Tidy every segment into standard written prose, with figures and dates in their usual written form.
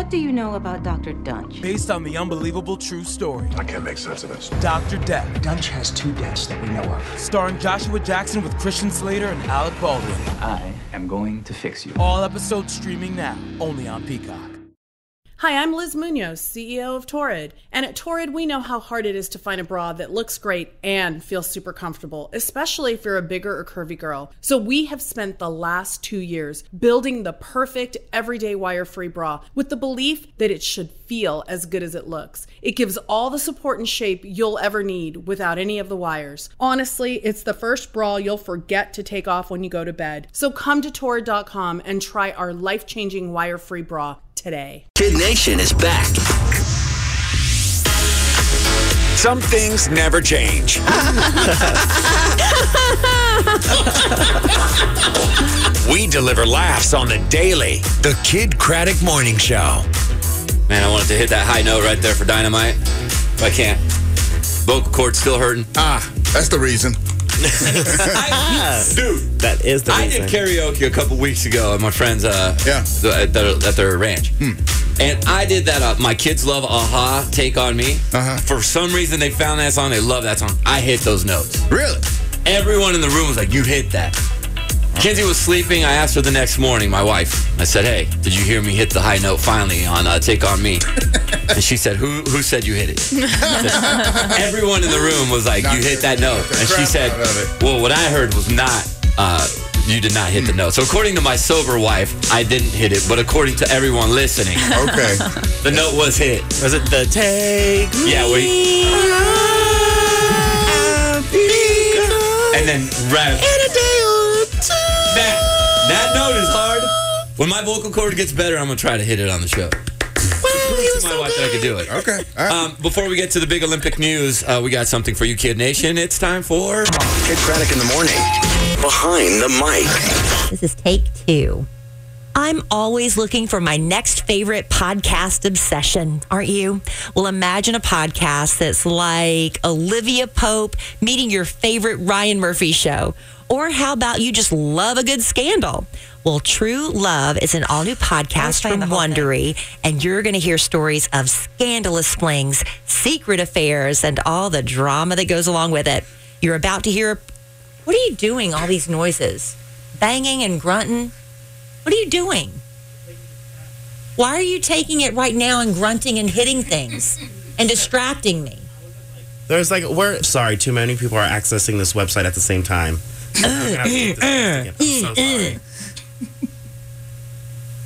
What do you know about Dr. Dunch? Based on the unbelievable true story. I can't make sense of this. Dr. Death. Dunch has 2 deaths that we know of. Starring Joshua Jackson with Christian Slater and Alec Baldwin. I am going to fix you. All episodes streaming now, only on Peacock. Hi, I'm Liz Munoz, CEO of Torrid. And at Torrid, we know how hard it is to find a bra that looks great and feels super comfortable, especially if you're a bigger or curvy girl. So we have spent the last 2 years building the perfect everyday wire-free bra with the belief that it should feel as good as it looks. It gives all the support and shape you'll ever need without any of the wires. Honestly, it's the first bra you'll forget to take off when you go to bed. So come to Torrid.com and try our life-changing wire-free bra today. Kid Nation is back. Some things never change. We deliver laughs on the daily. The Kid Craddock Morning Show. Man, I wanted to hit that high note right there for Dynamite, but I can't. Vocal cord still hurting. That's the reason. Dude, that is the reason. I did karaoke a couple weeks ago at my friend's at their ranch. And I did that My Kids Love Aha, Take On Me. For some reason, they found that song. They love that song. I hit those notes. Really? Everyone in the room was like, you hit that. Kinsey was sleeping. I asked her the next morning, my wife. I said, hey, did you hear me hit the high note finally on Take On Me? And she said, who said you hit it? Said, everyone in the room was like, you hit that note. And she said, well, what I heard was not, you did not hit the note. So according to my sober wife, I didn't hit it. But according to everyone listening, the note was hit. Was it the take me? Yeah, and then that note is hard. When my vocal cord gets better, I'm going to try to hit it on the show. Well, my wife that I could do it. Okay. All right. Before we get to the big Olympic news, we got something for you, Kid Nation. It's time for Kid Craddock in the Morning. Behind the mic. This is take 2. I'm always looking for my next favorite podcast obsession, aren't you? Well, imagine a podcast that's like Olivia Pope meeting your favorite Ryan Murphy show. Or how about you just love a good scandal? Well, True Love is an all-new podcast from Wondery, and you're going to hear stories of scandalous flings, secret affairs, and all the drama that goes along with it. You're about to hear... What are you doing, all these noises? Banging and grunting? What are you doing? Why are you taking it right now and grunting and hitting things and distracting me? There's sorry, too many people are accessing this website at the same time. I'm so sorry.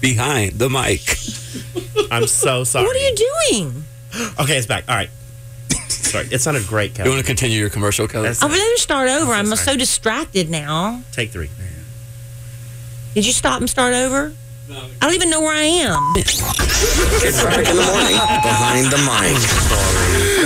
Behind the mic. I'm so sorry. What are you doing? Okay, it's back. All right. Sorry, it sounded great, Kelly. You want to continue your commercial, Kelly? I'm going to start over. I'm so distracted now. Take 3. Did you stop and start over? No. I don't even know where I am. Kid Craddock in the Morning. Behind the mic.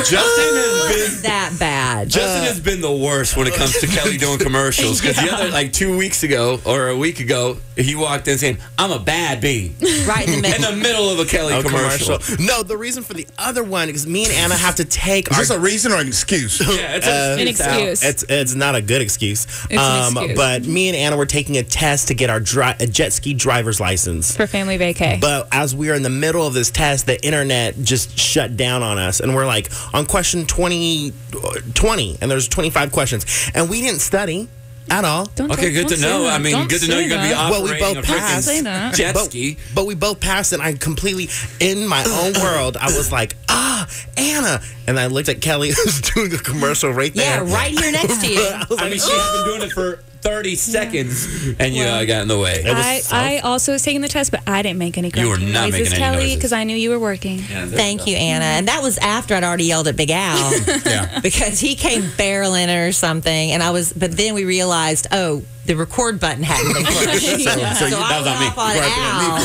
Justin has been that bad. Justin has been the worst when it comes to Kelly doing commercials. Because the other, 2 weeks ago or a week ago, he walked in saying, I'm a bad bee. Right in the middle. In the middle of a Kelly commercial. No, the reason for the other one is me and Anna have to take Is this a reason or an excuse? Yeah, it's an excuse. It's not a good excuse. It's an excuse. But me and Anna were taking a test to get our jet ski driver's license. For family vacay. But as we were in the middle of this test, the internet just shut down on us. And we're like on question 20, and there's 25 questions. And we didn't study at all. Okay, good to know. I mean, good to know you're going to be operating we both passed. Jet ski. But we both passed, and I completely, in my own world, I was like, Anna. And I looked at Kelly, who's doing a commercial right there. Yeah, right here next to you. I mean, she's been doing it for 30 seconds, and you got in the way. I also was taking the test, but I didn't make any You were not noises, making any Kelly, noises. because I knew you were working. Yeah, Thank you, Anna. And that was after I'd already yelled at Big Al. Yeah. Because he came barreling or something, but then we realized, the record button hadn't been pushed. So I was off on Al.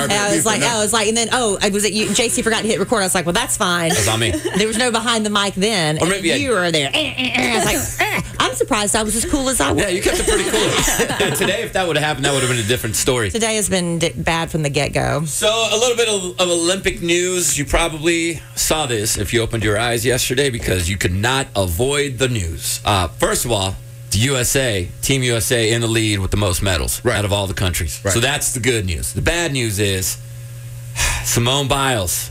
And I was like, and then, was it you? JC forgot to hit record. I was like, well, that's fine. That was on me. There was no behind the mic then. Or maybe you were there. I was like, I'm surprised I was as cool as I was. Yeah, you kept it pretty cool. Today, if that would have happened, that would have been a different story. Today has been bad from the get-go. So, a little bit of Olympic news. You probably saw this if you opened your eyes yesterday because you could not avoid the news. First of all, the USA, Team USA in the lead with the most medals out of all the countries. Right. So that's the good news. The bad news is Simone Biles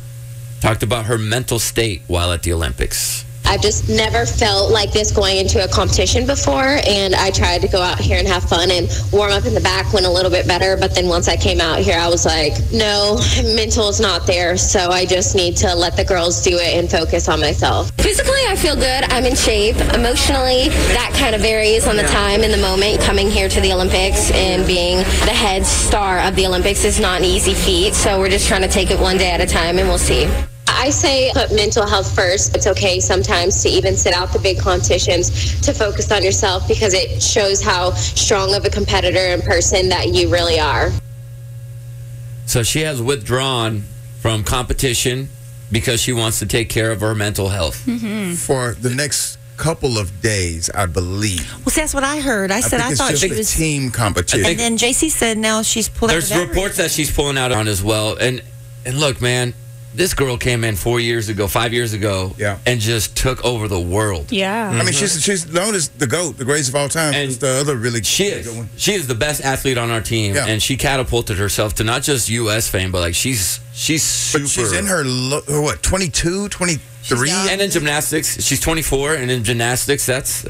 talked about her mental state while at the Olympics. I've just never felt like this going into a competition before, and I tried to go out here and have fun and warm up in the back, went a little bit better, but then once I came out here, I was like, no, mental is not there, so I just need to let the girls do it and focus on myself. Physically, I feel good. I'm in shape. Emotionally, that kind of varies on the time and the moment. Coming here to the Olympics and being the head star of the Olympics is not an easy feat, so we're just trying to take it one day at a time, and we'll see. I say put mental health first. It's okay sometimes to even sit out the big competitions to focus on yourself because it shows how strong of a competitor and person that you really are. So she has withdrawn from competition because she wants to take care of her mental health. For the next couple of days, I believe. Well, see, that's what I heard. I thought she a was team competition. And then JC said now she's pulling out. There's reports that she's pulling out on as well. And look, man, this girl came in 5 years ago, and just took over the world. Yeah. I mean, she's known as the GOAT, the greatest of all time. And the other really she is the best athlete on our team, and she catapulted herself to not just U.S. fame, but like she's super. But she's in her 22, 23, and in gymnastics, she's 24, and in gymnastics, that's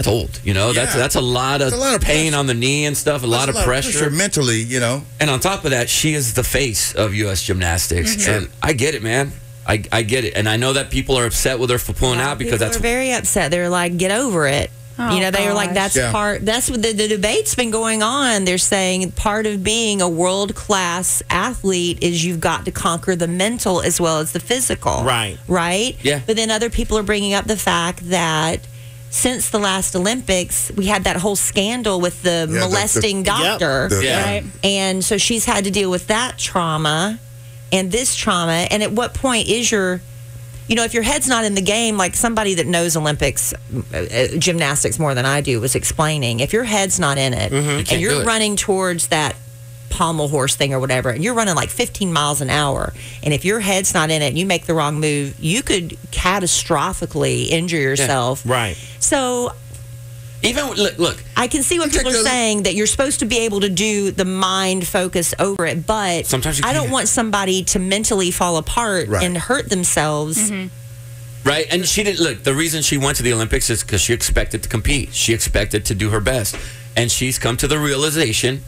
old. You know, that's a lot of pain on the knee and stuff, a lot of pressure mentally. You know, and on top of that, she is the face of U.S. gymnastics, and I get it, man. I get it, and I know that people are upset with her for pulling out because they're very upset. They're like, get over it. Oh, they were like, that's what the debate's been going on. They're saying part of being a world-class athlete is you've got to conquer the mental as well as the physical. Right. Yeah. But then other people are bringing up the fact that since the last Olympics, we had that whole scandal with the molesting doctor. Right. And so she's had to deal with that trauma and this trauma. And at what point is if your head's not in the game, like somebody that knows Olympics gymnastics more than I do was explaining, if your head's not in it and you're running towards that pommel horse thing or whatever, and you're running like 15 miles an hour, and if your head's not in it and you make the wrong move, you could catastrophically injure yourself. Right. So even look, I can see what people are saying, that you're supposed to be able to do the mind focus over it, but sometimes I don't want somebody to mentally fall apart and hurt themselves. Right, and she didn't look. The reason she went to the Olympics is because she expected to compete. She expected to do her best, and she's come to the realization,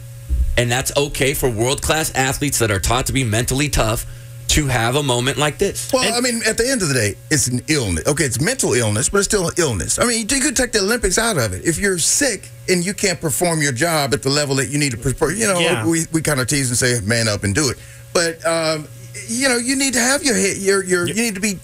and that's okay for world-class athletes that are taught to be mentally tough to have a moment like this. Well, I mean, at the end of the day, it's an illness. Okay, it's mental illness, but it's still an illness. I mean, you could take the Olympics out of it. If you're sick and you can't perform your job at the level that you need to perform, we kind of tease and say, man up and do it. But, you need to have your head, you need to be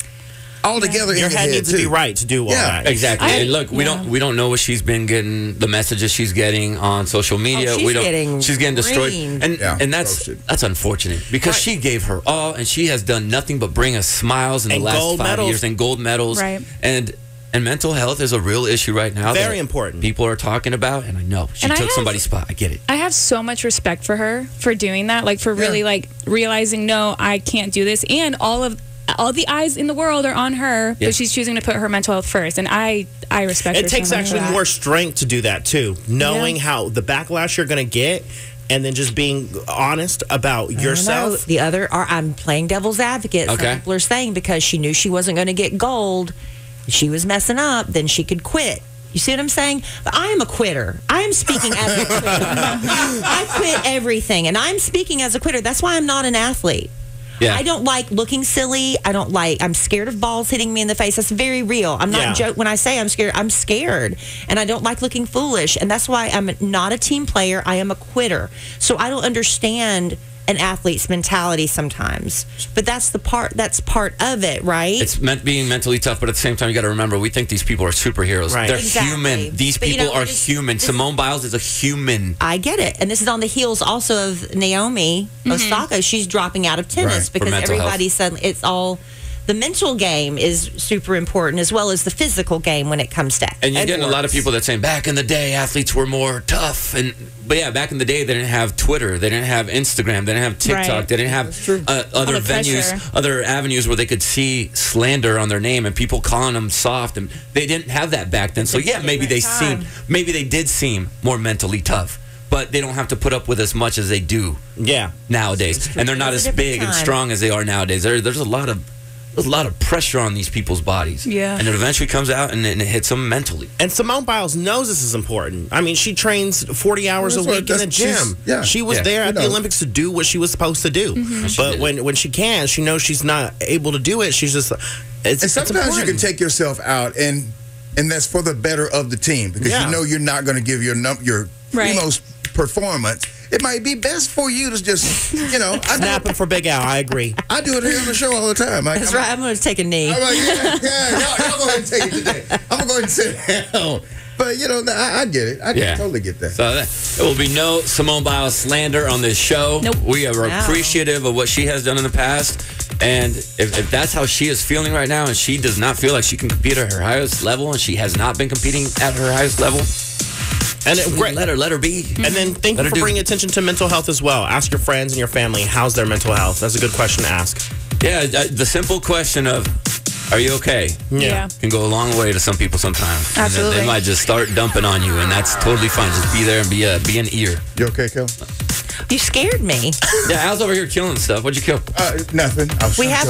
all together in your head needs to be right to do all that. Exactly. And look, we don't know what she's been getting, the messages she's getting on social media. She's getting destroyed. And that's unfortunate because she gave her all and she has done nothing but bring us smiles in the last 5 years and gold medals. Right. And mental health is a real issue right now. Very important. People are talking about, and I know she took somebody's spot. I get it. I have so much respect for her for doing that, like for really like realizing, no, I can't do this, and all the eyes in the world are on her, but she's choosing to put her mental health first, and I respect her. It takes so much actually for that. more strength to do that too, knowing how the backlash you're going to get, and then just being honest about yourself. The other I'm playing devil's advocate. Okay. Some people are saying because she knew she wasn't going to get gold, she was messing up, then she could quit. You see what I'm saying? But I am a quitter. I am speaking as a quitter. I quit everything, and I'm speaking as a quitter. That's why I'm not an athlete. Yeah. I don't like looking silly. I'm scared of balls hitting me in the face. That's very real. I'm not joking when I say I'm scared. And I don't like looking foolish. And that's why I'm not a team player. I am a quitter. So I don't understand an athlete's mentality sometimes. But that's part of it, right? It's being mentally tough, but at the same time, you got to remember, we think these people are superheroes. Right. They're Exactly. human. These people are human. Simone Biles is a human. I get it. And this is on the heels also of Naomi Osaka. She's dropping out of tennis because everybody said it's all... The mental game is super important as well as the physical game when it comes to And you're getting a lot of people that saying back in the day athletes were more tough, but yeah, back in the day they didn't have Twitter, they didn't have Instagram, they didn't have TikTok, Right. they didn't have other venues, other avenues where they could see slander on their name and people calling them soft, and they didn't have that back then. So yeah, maybe they did seem more mentally tough. but they don't have to put up with as much as they do nowadays. And they're not as big and strong as they are nowadays. There's a lot of pressure on these people's bodies. Yeah. And it eventually comes out and it hits them mentally. And Simone Biles knows this is important. I mean, she trains 40 hours a week in the gym. She was there at the Olympics to do what she was supposed to do. But when she can, she knows she's not able to do it. She's just... and sometimes you can take yourself out, and that's for the better of the team, because you know you're not going to give your most performance. It might be best for you to just, snapping for Big Al. I agree. I do it here on the show all the time. That's right. I'm going to take a knee. I'm like, y'all go ahead and take it today. I'm going to go ahead and sit down. But, I get it. I totally get that. So there will be no Simone Biles slander on this show. Nope. We are appreciative of what she has done in the past. And if that's how she is feeling right now, and she does not feel like she can compete at her highest level, and she has not been competing at her highest level, and let her be. And then thank you for bringing attention to mental health as well. Ask your friends and your family, how's their mental health? That's a good question to ask. Yeah, the simple question of, are you okay? Yeah. Can go a long way to some people sometimes. Absolutely. They might just start dumping on you, and that's totally fine. Just be there and be an ear. You okay, Kel? You scared me. Yeah, Al's over here killing stuff. What'd you kill? Nothing. We have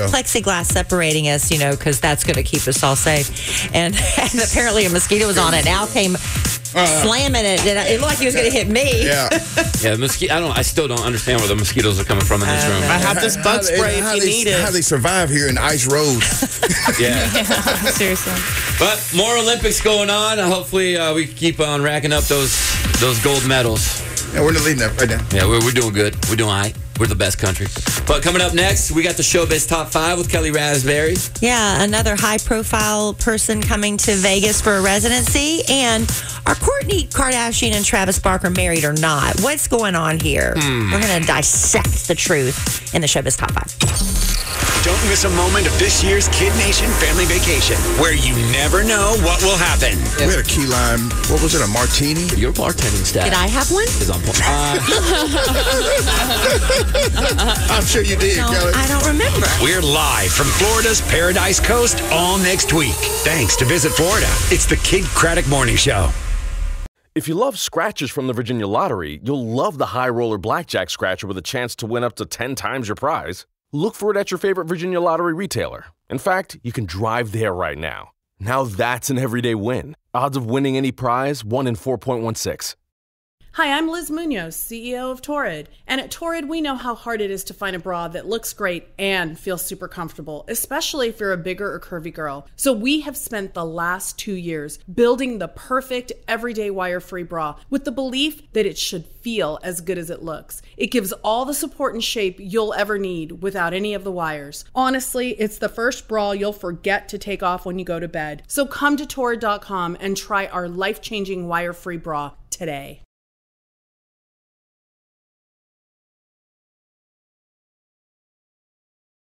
plexiglass separating us, because that's going to keep us all safe. And apparently a mosquito was on it. Al came slamming it. It looked like he was going to hit me. Yeah. I still don't understand where the mosquitoes are coming from in this room. I have this bug spray if you need it. How they survive here in ice roads. Yeah. Seriously. But more Olympics going on. Hopefully we keep on racking up those gold medals. Yeah, we're in the lead right now. Yeah, we're doing good. We're doing all right. We're the best country. But coming up next, we got the Showbiz Top 5 with Kelly Raspberry. Yeah, another high-profile person coming to Vegas for a residency. And are Kourtney Kardashian and Travis Barker married or not? What's going on here? We're going to dissect the truth in the Showbiz Top 5. Don't miss a moment of this year's Kid Nation Family Vacation, where you never know what will happen. We had a key lime, what was it, a martini? Your bartending staff. Did I have one? Is on point. I'm sure you did, Kelly. I don't remember. We're live from Florida's Paradise Coast all next week. Thanks to Visit Florida. It's the Kid Craddock Morning Show. If you love scratchers from the Virginia Lottery, you'll love the High Roller Blackjack Scratcher with a chance to win up to 10 times your prize. Look for it at your favorite Virginia Lottery retailer. In fact, you can drive there right now. Now that's an everyday win. Odds of winning any prize, 1 in 4.16. Hi, I'm Liz Munoz, CEO of Torrid. And at Torrid, we know how hard it is to find a bra that looks great and feels super comfortable, especially if you're a bigger or curvy girl. So we have spent the last 2 years building the perfect everyday wire-free bra with the belief that it should feel as good as it looks. It gives all the support and shape you'll ever need without any of the wires. Honestly, it's the first bra you'll forget to take off when you go to bed. So come to Torrid.com and try our life-changing wire-free bra today.